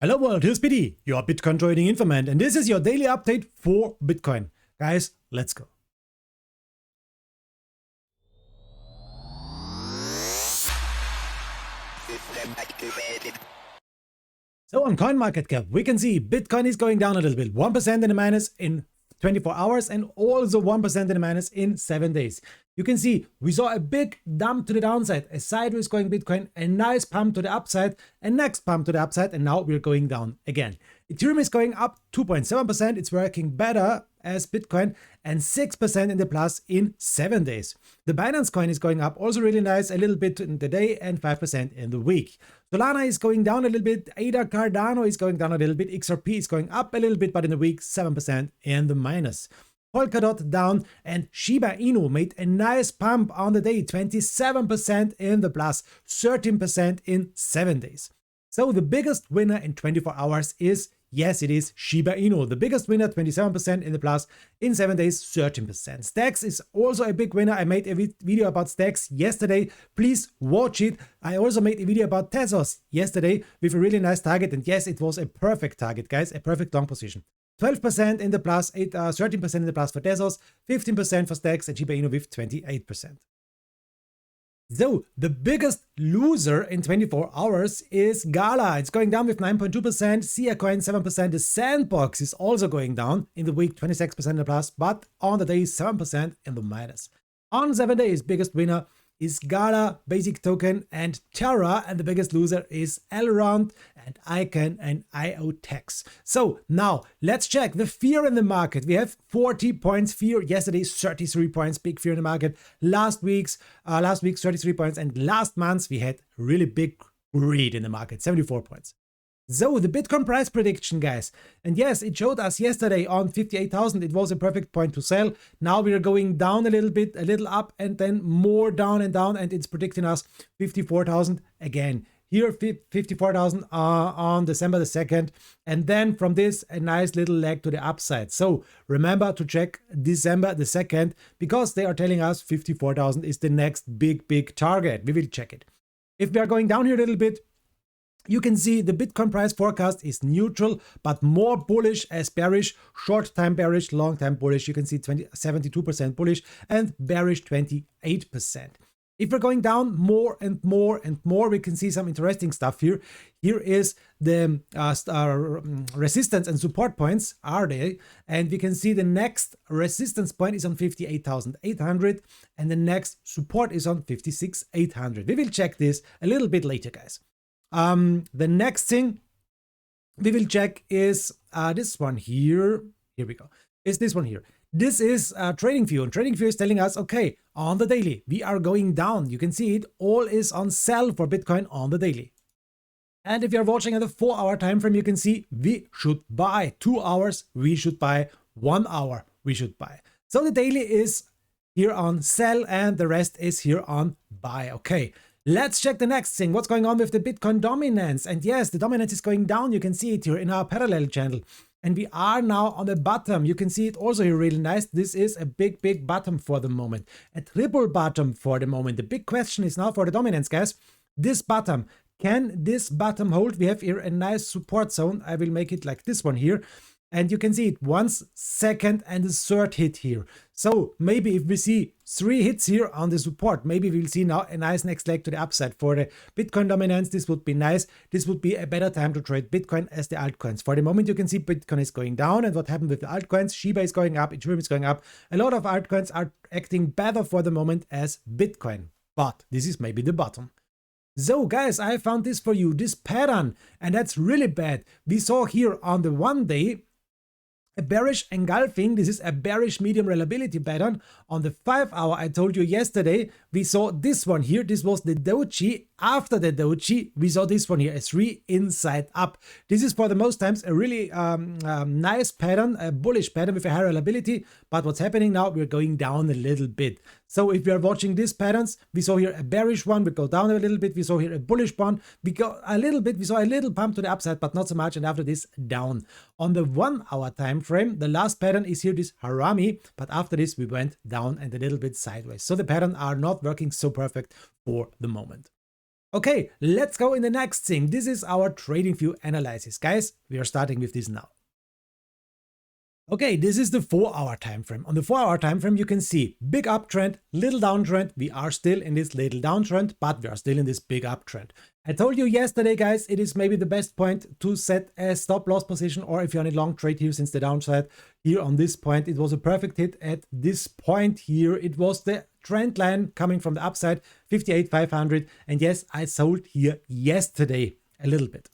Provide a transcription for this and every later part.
Hello world, here's Biti, your Bitcoin trading informant, and this is your daily update for Bitcoin. Guys, let's go. So on CoinMarketCap, we can see Bitcoin is going down a little bit, 1% in the minus in 24 hours and also 1% in the minus in 7 days. You can see we saw a big dump to the downside, a sideways going Bitcoin, a nice pump to the upside, a next pump to the upside, and now we're going down again. Ethereum is going up 2.7%. It's working better as Bitcoin and 6% in the plus in 7 days. The Binance coin is going up also really nice, a little bit in the day and 5% in the week. Solana is going down a little bit, ADA Cardano is going down a little bit, XRP is going up a little bit, but in the week 7% in the minus. Polkadot down, and Shiba Inu made a nice pump on the day, 27% in the plus, 13% in 7 days. So the biggest winner in 24 hours is, yes, it is Shiba Inu. The biggest winner, 27% in the plus, in 7 days, 13%. Stacks is also a big winner. I made a video about Stacks yesterday. Please watch it. I also made a video about Tezos yesterday with a really nice target. And yes, it was a perfect target, guys, a perfect long position. 12% in the plus, 13% in the plus for Tezos, 15% for Stacks, and Shiba Inu with 28%. So the biggest loser in 24 hours is Gala. It's going down with 9.2%, Sia Coin 7%. The Sandbox is also going down in the week, 26% in the plus, but on the day 7% in the minus. On 7 days, biggest winner is Gala, Basic Token, and Terra, and the biggest loser is Elrond and Icon and IOTex. So now let's check the fear in the market. We have 40 points fear. Yesterday 33 points, big fear in the market. Last week 33 points, and last month we had really big greed in the market, 74 points. So the Bitcoin price prediction, guys, and yes, it showed us yesterday on 58,000. It was a perfect point to sell. Now we are going down a little bit, a little up, and then more down, and it's predicting us 54,000 again. Here 54,000 on December the 2nd, and then from this a nice little leg to the upside. So remember to check December the 2nd, because they are telling us 54,000 is the next big target. We will check it. If we are going down here a little bit, you can see the Bitcoin price forecast is neutral, but more bullish as bearish, short-time bearish, long-time bullish. You can see 72% bullish and bearish 28%. If we're going down more and more and more, we can see some interesting stuff here. Here is the resistance and support points are they, and we can see the next resistance point is on 58,800 and the next support is on 56,800. We will check this a little bit later, guys. The next thing we will check is this one here. Here we go. Is this one here. This is Tradingfees, and Tradingfees is telling us, okay, on the daily, we are going down. You can see it all is on sell for Bitcoin on the daily. And if you're watching at the 4-hour time frame, you can see we should buy 2 hours, we should buy 1 hour, we should buy. So the daily is here on sell and the rest is here on buy. Okay. Let's check the next thing. What's going on with the Bitcoin dominance? And yes, the dominance is going down. You can see it here in our parallel channel. And we are now on the bottom. You can see it also here really nice. This is a big bottom for the moment. A triple bottom for the moment. The big question is now for the dominance, guys. This bottom. Can this bottom hold? We have here a nice support zone. I will make it like this one here. And you can see it 1 second and the third hit here. So maybe if we see 3 hits here on the support, maybe we'll see now a nice next leg to the upside for the Bitcoin dominance. This would be nice. This would be a better time to trade Bitcoin as the altcoins. For the moment, you can see Bitcoin is going down. And what happened with the altcoins? Shiba is going up. Ethereum is going up. A lot of altcoins are acting better for the moment as Bitcoin. But this is maybe the bottom. So guys, I found this for you, this pattern, and that's really bad. We saw here on the 1 day, a bearish engulfing. This is a bearish medium reliability pattern. On the 5-hour, I told you yesterday, we saw this one here. This was the doji. After the doji, we saw this one here, a 3 inside up. This is for the most times a really nice pattern, a bullish pattern with a high reliability. But what's happening now, we're going down a little bit. So if we are watching these patterns, we saw here a bearish one, we go down a little bit. We saw here a bullish one, we go a little bit. We saw a little pump to the upside, but not so much. And after this, down. On the 1-hour time frame, the last pattern is here, this harami. But after this, we went down and a little bit sideways. So the patterns are not working so perfect for the moment. Okay, let's go in the next thing. This is our trading view analysis. Guys, we are starting with this now. Okay, this is the 4-hour time frame. On the 4-hour time frame, you can see big uptrend, little downtrend. We are still in this little downtrend, but we are still in this big uptrend. I told you yesterday, guys, it is maybe the best point to set a stop loss position, or if you're on a long trade here since the downside here on this point, it was a perfect hit at this point here. It was the trend line coming from the upside, 58,500. And yes, I sold here yesterday a little bit.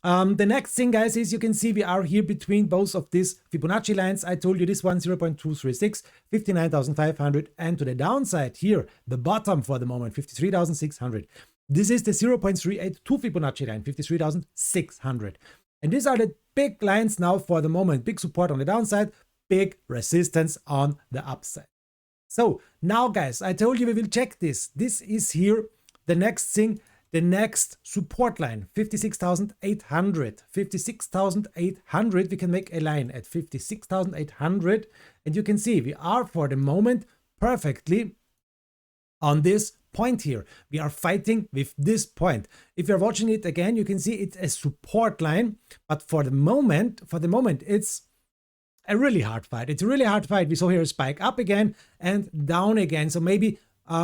The next thing, guys, is you can see we are here between both of these Fibonacci lines. I told you this one 0.236, 59,500, and to the downside here, the bottom for the moment, 53,600. This is the 0.382 Fibonacci line, 53,600. And these are the big lines now for the moment. Big support on the downside, big resistance on the upside. So now, guys, I told you we will check this. This is here the next thing. The next support line, 56,800. 56,800, we can make a line at 56,800. And you can see we are for the moment perfectly on this point here. We are fighting with this point. If you're watching it again, you can see it's a support line. But for the moment, it's a really hard fight. It's a really hard fight. We saw here a spike up again and down again. So maybe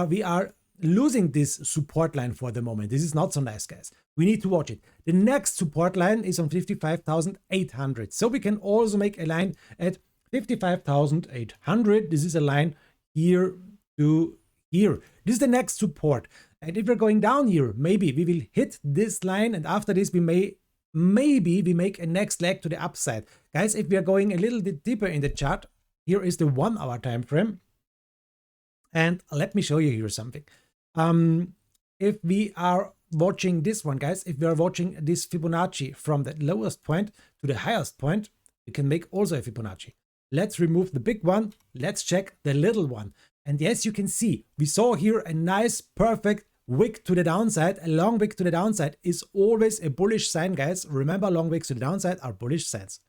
we are losing this support line for the moment. This is not so nice, guys. We need to watch it. The next support line is on 55,800. So we can also make a line at 55,800. This is a line here to here. This is the next support. And if we're going down here, maybe we will hit this line. And after this, maybe we make a next leg to the upside. Guys, if we are going a little bit deeper in the chart, here is the 1-hour time frame. And let me show you here something. If we are watching this one, guys, if we are watching this Fibonacci from the lowest point to the highest point, we can make also a Fibonacci. Let's remove the big one. Let's check the little one. And yes, you can see we saw here a nice, perfect wick to the downside. A long wick to the downside is always a bullish sign, guys. Remember, long wicks to the downside are bullish signs.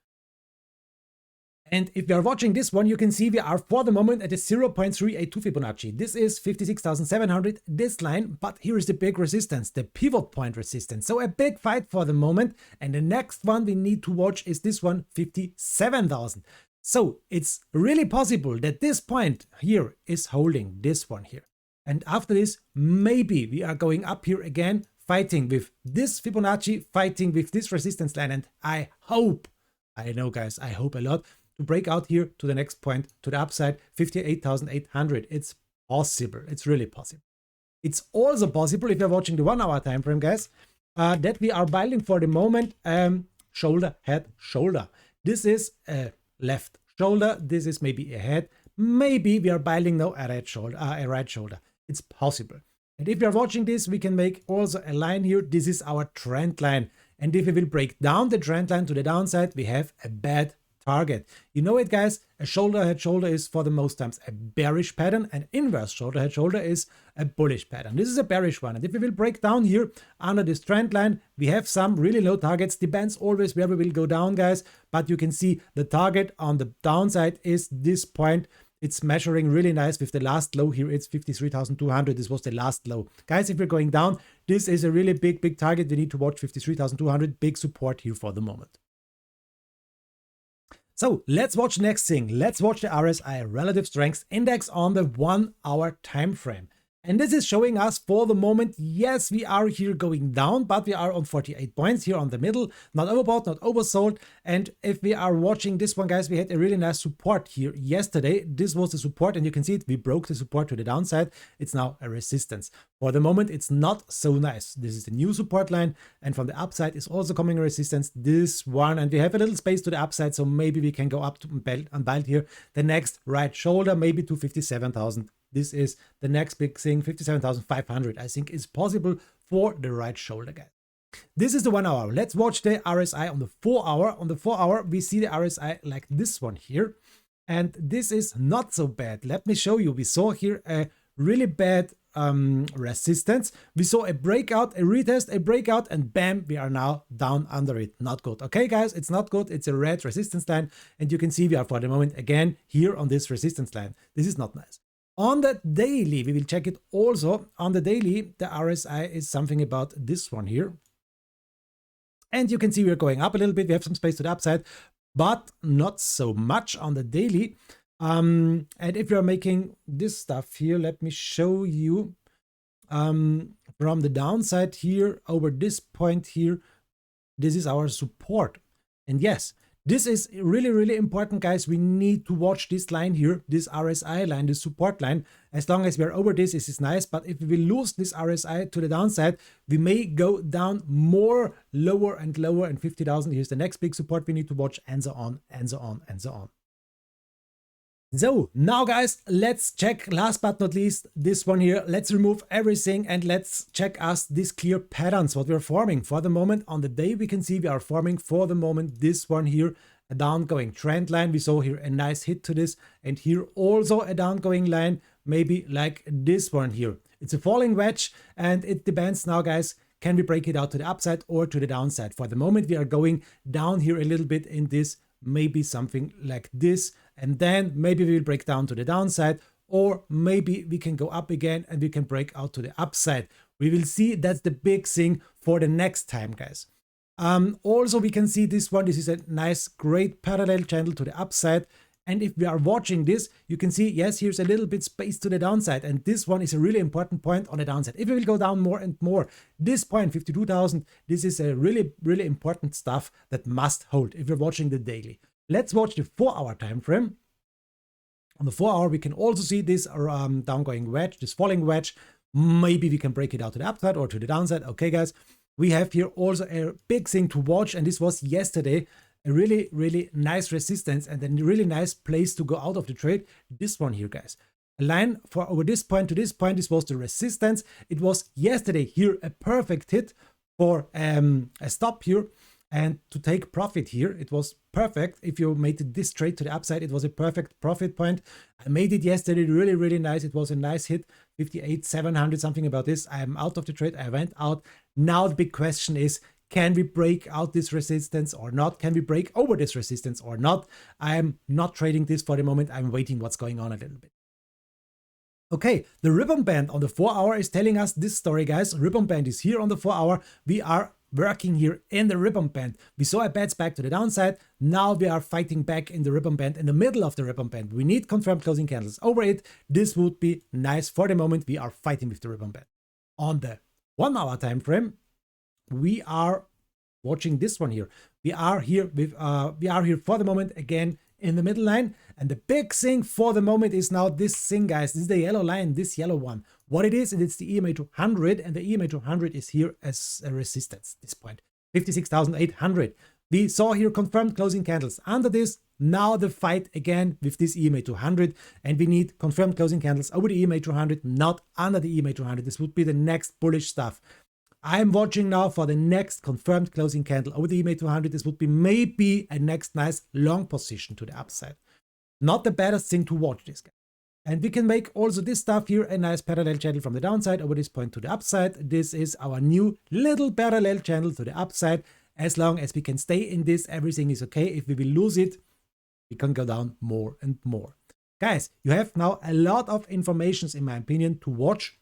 And if you are watching this one, you can see we are for the moment at a 0.382 Fibonacci. This is 56,700, this line, but here is the big resistance, the pivot point resistance. So a big fight for the moment. And the next one we need to watch is this one, 57,000. So it's really possible that this point here is holding this one here. And after this, maybe we are going up here again, fighting with this Fibonacci, fighting with this resistance line. And I hope, I know, guys, I hope a lot, to break out here to the next point, to the upside, 58,800. It's possible. It's really possible. It's also possible, if you're watching the 1-hour time frame, guys, that we are buying for the moment shoulder, head, shoulder. This is a left shoulder. This is maybe a head. Maybe we are buying now a right shoulder. It's possible. And if you're watching this, we can make also a line here. This is our trend line. And if we will break down the trend line to the downside, we have a bad target. You know it, guys, a shoulder head shoulder is for the most times a bearish pattern, and inverse shoulder head shoulder is a bullish pattern. This is a bearish one, and if we will break down here under this trend line, we have some really low targets. Depends always where we will go down, guys, but you can see the target on the downside is this point. It's measuring really nice with the last low here. It's 53,200. This was the last low. Guys, if we're going down, this is a really big target. We need to watch 53,200. Big support here for the moment. So let's watch next thing. Let's watch the RSI, Relative Strength Index, on the 1-hour time frame. And this is showing us for the moment, yes, we are here going down, but we are on 48 points here on the middle, not overbought, not oversold. And if we are watching this one, guys, we had a really nice support here yesterday. This was the support, and you can see it. We broke the support to the downside. It's now a resistance. For the moment, it's not so nice. This is the new support line, and from the upside is also coming a resistance, this one. And we have a little space to the upside, so maybe we can go up to unbelt here. The next right shoulder, maybe to 57,000. This is the next big thing, 57,500, I think is possible for the right shoulder, guys. This is the 1 hour. Let's watch the RSI on the 4 hour. On the 4 hour, we see the RSI like this one here. And this is not so bad. Let me show you. We saw here a really bad resistance. We saw a breakout, a retest, a breakout, and bam, we are now down under it. Not good. Okay, guys, it's not good. It's a red resistance line. And you can see we are for the moment again here on this resistance line. This is not nice. On the daily, we will check it also. On the daily, the RSI is something about this one here. And you can see we're going up a little bit. We have some space to the upside, but not so much on the daily. And if you're making this stuff here, let me show you from the downside here over this point here. This is our support. And yes, this is really, really important, guys. We need to watch this line here, this RSI line, this support line. As long as we're over this, this is nice. But if we will lose this RSI to the downside, we may go down more, lower and lower, and 50,000. Here's the next big support we need to watch, and so on, and so on, and so on. So now, guys, let's check, last but not least, this one here. Let's remove everything and let's check us these clear patterns, what we're forming. For the moment, on the day, we can see we are forming, for the moment, this one here, a downgoing trend line. We saw here a nice hit to this, and here also a downgoing line, maybe like this one here. It's a falling wedge, and it depends now, guys. Can we break it out to the upside or to the downside? For the moment, we are going down here a little bit in this, maybe something like this, and then maybe we will break down to the downside, or maybe we can go up again and we can break out to the upside. We will see. That's the big thing for the next time, guys. Also, we can see this one. This is a nice, great parallel channel to the upside. And if we are watching this, you can see, yes, here's a little bit space to the downside. And this one is a really important point on the downside. If we will go down more and more, this point, 52,000, this is a really, really important stuff that must hold if you're watching the daily. Let's watch the 4-hour time frame. On the 4-hour, we can also see this downgoing wedge, this falling wedge. Maybe we can break it out to the upside or to the downside. Okay, guys, we have here also a big thing to watch. And this was yesterday. A really, really nice resistance and a really nice place to go out of the trade. This one here, guys. A line for over this point to this point. This was the resistance. It was yesterday here a perfect hit for a stop here and to take profit here. It was perfect. If you made this trade to the upside, it was a perfect profit point. I made it yesterday really, really nice. It was a nice hit, 58,700, something about this. I am out of the trade. I went out. Now the big question is, can we break out this resistance or not? Can we break over this resistance or not? I am not trading this for the moment. I'm waiting what's going on a little bit. Okay, the ribbon band on the 4-hour is telling us this story, guys. Ribbon band is here on the 4-hour. We are working here in the ribbon band. We saw a bad spike to the downside. Now we are fighting back in the ribbon band, in the middle of the ribbon band. We need confirmed closing candles over it. This would be nice. For the moment, we are fighting with the ribbon band. On the 1-hour time frame, we are watching this one here. We are here for the moment again in the middle line, and the big thing for the moment is now this thing, guys. This is the yellow line, this yellow one. What it is, it's the EMA 200, and the EMA 200 is here as a resistance. This point, 56,800. We saw here confirmed closing candles under this. Now the fight again with this EMA 200, and we need confirmed closing candles over the EMA 200, not under the EMA 200. This would be the next bullish stuff. I'm watching now for the next confirmed closing candle over the EMA 200. This would be maybe a next nice long position to the upside. Not the baddest thing to watch, this guy. And we can make also this stuff here a nice parallel channel from the downside over this point to the upside. This is our new little parallel channel to the upside. As long as we can stay in this, everything is okay. If we will lose it, we can go down more and more. Guys, you have now a lot of informations, in my opinion, to watch.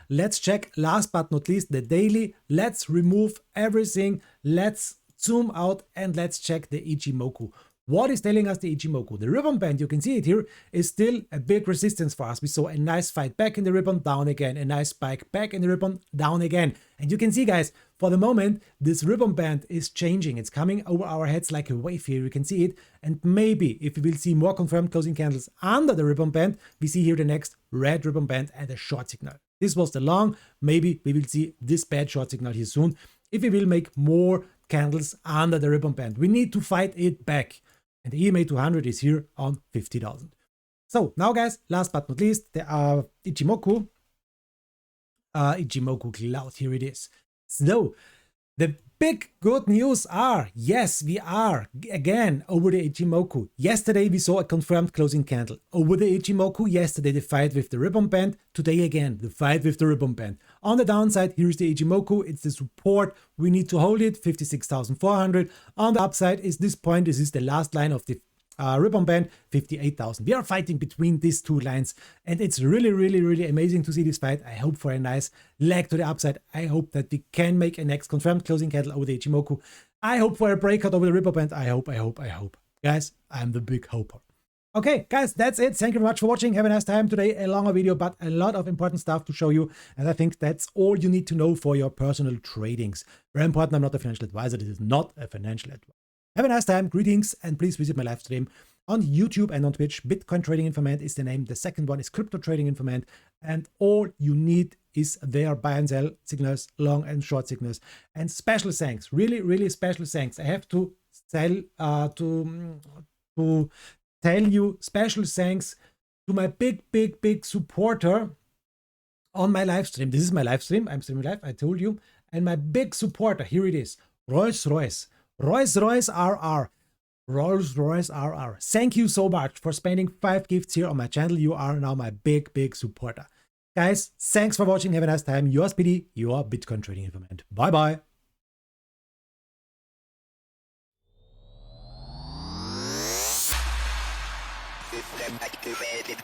Let's check, last but not least, the daily. Let's remove everything. Let's zoom out and let's check the Ichimoku. What is telling us the Ichimoku? The ribbon band, you can see it here, is still a big resistance for us. We saw a nice fight back in the ribbon, down again, a nice spike back in the ribbon, down again. And you can see, guys, for the moment, this ribbon band is changing. It's coming over our heads like a wave here. You can see it. And maybe if we will see more confirmed closing candles under the ribbon band, we see here the next red ribbon band and a short signal. This was the long. Maybe we will see this bad short signal here soon. If we will make more candles under the ribbon band, we need to fight it back. And the EMA 200 is here on 50,000. So now, guys, last but not least, the Ichimoku cloud, here it is. So the big good news are, yes, we are again over the Ichimoku. Yesterday we saw a confirmed closing candle over the Ichimoku. Yesterday the fight with the ribbon band. Today again the fight with the ribbon band. On the downside, here's the Ichimoku. It's the support. We need to hold it, 56,400. On the upside is this point. This is the last line of the ribbon band, 58,000. We are fighting between these two lines, and it's really, really, really amazing to see this fight. I hope for a nice leg to the upside. I hope that we can make a next confirmed closing candle over the Ichimoku. I hope for a breakout over the ribbon band. I hope. Guys, I'm the big hoper. Okay, guys, that's it. Thank you very much for watching. Have a nice time today. A longer video, but a lot of important stuff to show you. And I think that's all you need to know for your personal tradings. Very important, I'm not a financial advisor. This is not a financial advice. Have a nice time. Greetings, and please visit my live stream on YouTube and on Twitch. Bitcoin Trading Informant is the name. The second one is Crypto Trading Informant. And all you need is their buy and sell signals, long and short signals. And special thanks, really, really special thanks. I have to tell you special thanks to my big supporter on my live stream. This is my live stream. I'm streaming live, I told you. And my big supporter, here it is, Rolls-Royce RR. Rolls-Royce RR. Thank you so much for spending 5 gifts here on my channel. You are now my big supporter. Guys, thanks for watching. Have a nice time. Yours Biti, your Bitcoin Trading Informant. Bye-bye. System activated.